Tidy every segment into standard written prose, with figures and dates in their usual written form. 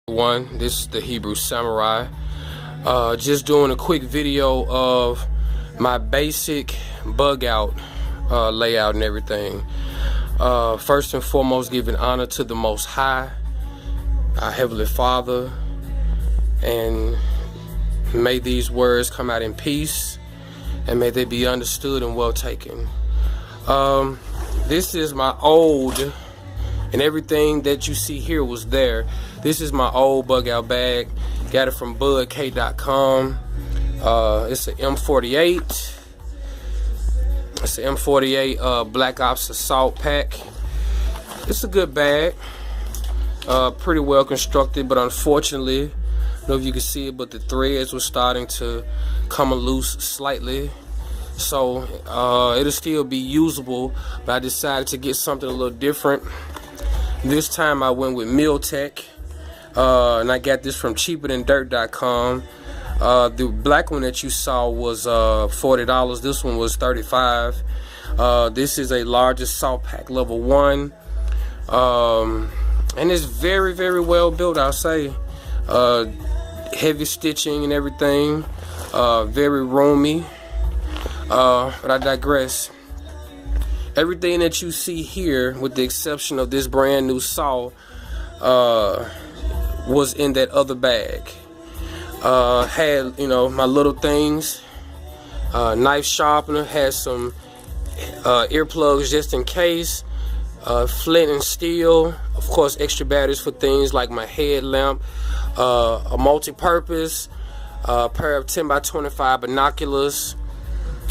This is the Hebrew Samurai. Just doing a quick video of my basic bug out layout and everything. First and foremost, giving honor to the Most High, our Heavenly Father, and may these words come out in peace, and may they be understood and well taken. This is my old, and everything that you see here was there. This is my old bug out bag. Got it from budk.com. It's an M48. It's an M48 Black Ops Assault Pack. It's a good bag. Pretty well constructed, but unfortunately, I don't know if you can see it, but the threads were starting to come loose slightly. So it'll still be usable, but I decided to get something a little different. This time I went with Miltech, and I got this from cheaperthandirt.com. The black one that you saw was $40. This one was $35. This is a large assault pack, level 1, and it's very, very well built, I'll say. Heavy stitching and everything, very roomy. But I digress. Everything that you see here, with the exception of this brand new saw, was in that other bag. Had, my little things, knife sharpener, had some earplugs just in case, flint and steel, of course extra batteries for things like my headlamp, a multi-purpose, pair of 10x25 binoculars.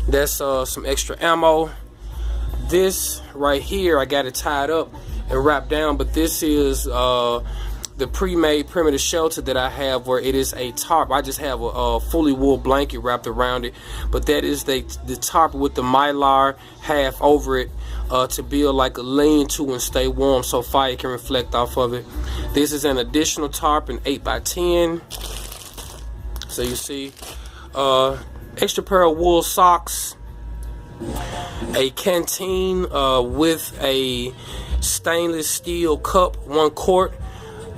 That's some extra ammo. This right here, I got it tied up and wrapped down, but this is the pre-made perimeter shelter that I have, where it is a tarp. I just have a fully wool blanket wrapped around it, but that is the tarp with the mylar half over it to build like a lean-to and stay warm so fire can reflect off of it. This is an additional tarp, an 8x10. So you see, extra pair of wool socks, a canteen with a stainless steel cup, 1 quart.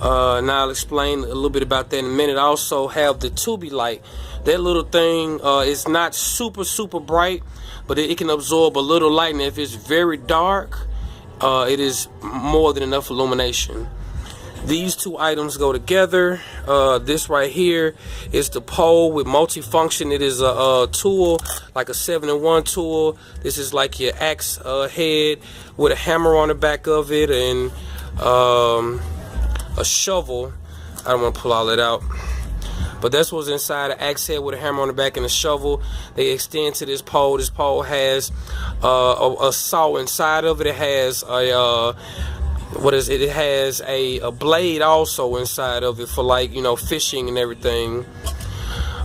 Now I'll explain a little bit about that in a minute. I also have the Tubi light. That little thing is not super bright, but it can absorb a little light, and if it's very dark, it is more than enough illumination. These two items go together. This right here is the pole with multifunction. It is a tool, like a 7-in-1 tool. This is like your axe head with a hammer on the back of it, and a shovel. I don't want to pull all that out, but that's what's inside an axe head with a hammer on the back and a shovel. They extend to this pole. This pole has a saw inside of it. It has a it has a blade also inside of it for, like, fishing and everything.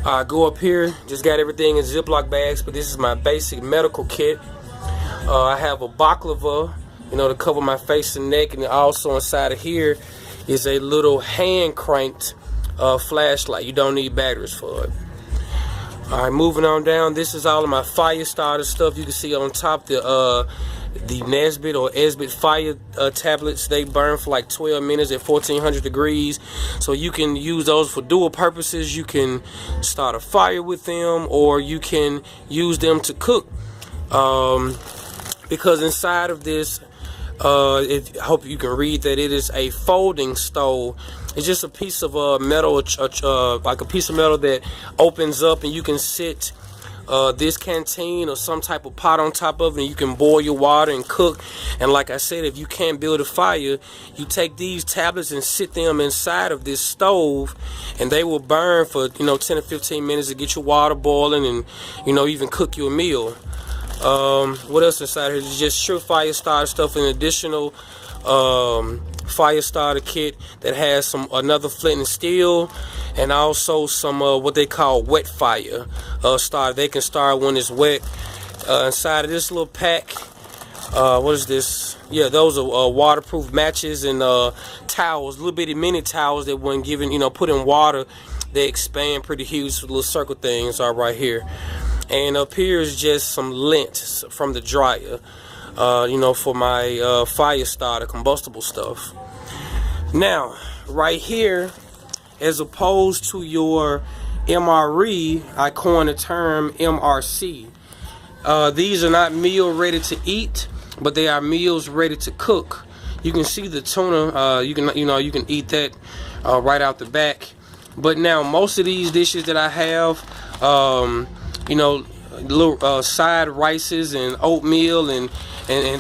I go up here, just got everything in Ziploc bags, but this is my basic medical kit. I have a baklava, to cover my face and neck, and also inside of here is a little hand cranked flashlight. You don't need batteries for it. Alright, moving on down, this is all of my fire starter stuff. You can see on top the Nesbit or Esbit fire tablets. They burn for like 12 minutes at 1400 degrees, so you can use those for dual purposes. You can start a fire with them, or you can use them to cook, because inside of this, I hope you can read that it is a folding stove. It's just a piece of metal, like a piece of metal that opens up, and you can sit this canteen or some type of pot on top of it, and you can boil your water and cook. And like I said, if you can't build a fire, you take these tablets and sit them inside of this stove, and they will burn for 10 or 15 minutes to get your water boiling, and even cook you a meal. What else inside here? It's just surefire starter stuff, an additional fire starter kit that has another flint and steel, and also some what they call wet fire starter. They can start when it's wet. Inside of this little pack, what is this? Yeah, those are waterproof matches and towels, little bitty mini towels that when given, put in water, they expand pretty huge. Little circle things are right here. And up here is just some lint from the dryer, for my fire starter combustible stuff. Now, right here as opposed to your MRE. I coined the term MRC. These are not meal ready to eat, but they are meals ready to cook. You can see the tuna. You can eat that right out the back. But now most of these dishes that I have, little side rices and oatmeal and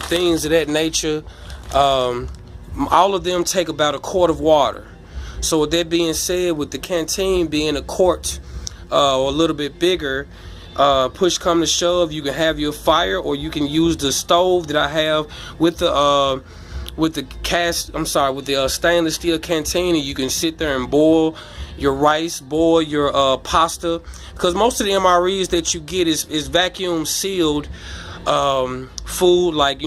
things of that nature, all of them take about a quart of water. So with that being said, with the canteen being a quart or a little bit bigger, push come to shove, you can have your fire, or you can use the stove that I have with the stainless steel canteen, and you can sit there and boil your rice, boil your pasta, because most of the MREs that you get is vacuum sealed food, like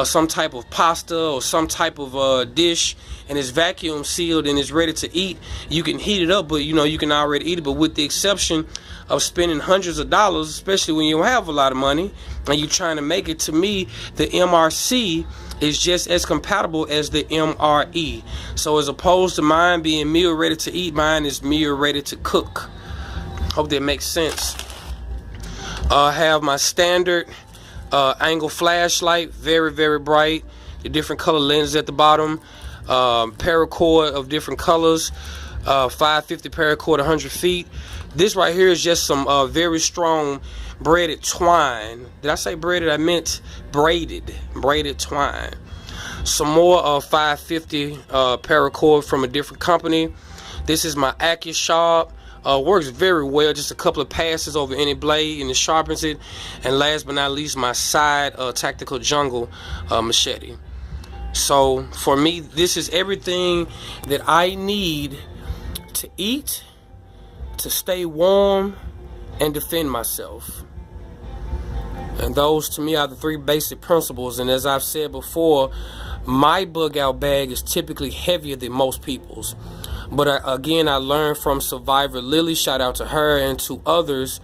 some type of pasta or some type of dish, and it's vacuum sealed and it's ready to eat. You can heat it up, but you can already eat it. But with the exception of spending hundreds of dollars, especially when you don't have a lot of money and you're trying to make it, to me, the MRC is just as compatible as the MRE. So as opposed to mine being meal ready to eat, mine is meal ready to cook. Hope that makes sense. I have my standard angle flashlight, very, very bright. The different color lenses at the bottom. Paracord of different colors. 550 paracord, 100 feet. This right here is just some very strong braided twine. Did I say braided? I meant braided twine. Some more 550 paracord from a different company. This is my AccuSharp. Works very well. Just a couple of passes over any blade and it sharpens it. And last but not least, my side tactical jungle machete. So for me, this is everything that I need to eat, to stay warm, and defend myself. And those to me are the three basic principles. And as I've said before, my bug out bag is typically heavier than most people's. But again, I learned from Survivor Lily, shout out to her, and to others,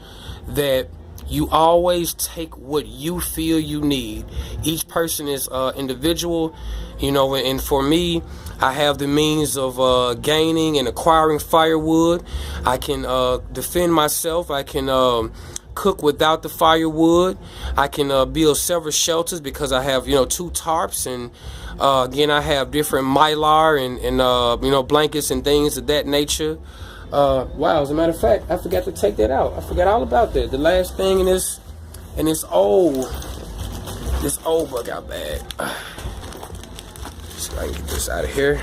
that you always take what you feel you need. Each person is individual, and for me, I have the means of gaining and acquiring firewood. I can defend myself. I can cook without the firewood. I can build several shelters because I have 2 tarps, and again, I have different mylar and blankets and things of that nature. Wow, as a matter of fact, I forgot to take that out. I forgot all about that. The last thing in this old bug out bag. So I can get this out of here.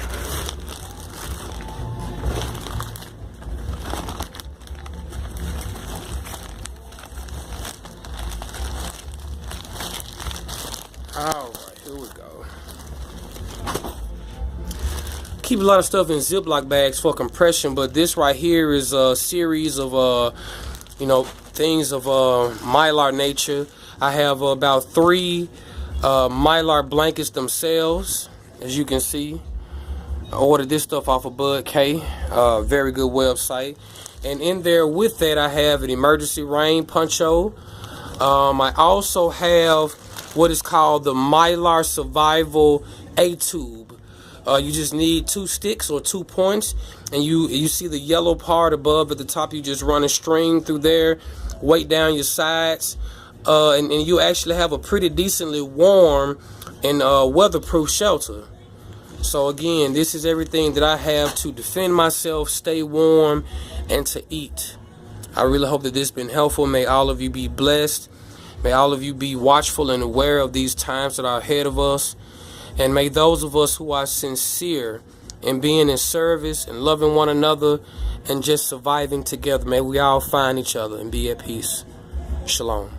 Alright, here we go. Keep a lot of stuff in Ziploc bags for compression, but this right here is a series of things of mylar nature. I have about 3 mylar blankets themselves, as you can see. I ordered this stuff off of Bud K, very good website. And in there with that, I have an emergency rain poncho. I also have what is called the Mylar Survival A-Tube. You just need 2 sticks or 2 points, and you see the yellow part above at the top. You just run a string through there, weight down your sides, and you actually have a pretty decently warm and weatherproof shelter. So again, this is everything that I have to defend myself, stay warm, and to eat. I really hope that this has been helpful. May all of you be blessed. May all of you be watchful and aware of these times that are ahead of us. And may those of us who are sincere in being in service and loving one another and just surviving together, may we all find each other and be at peace. Shalom.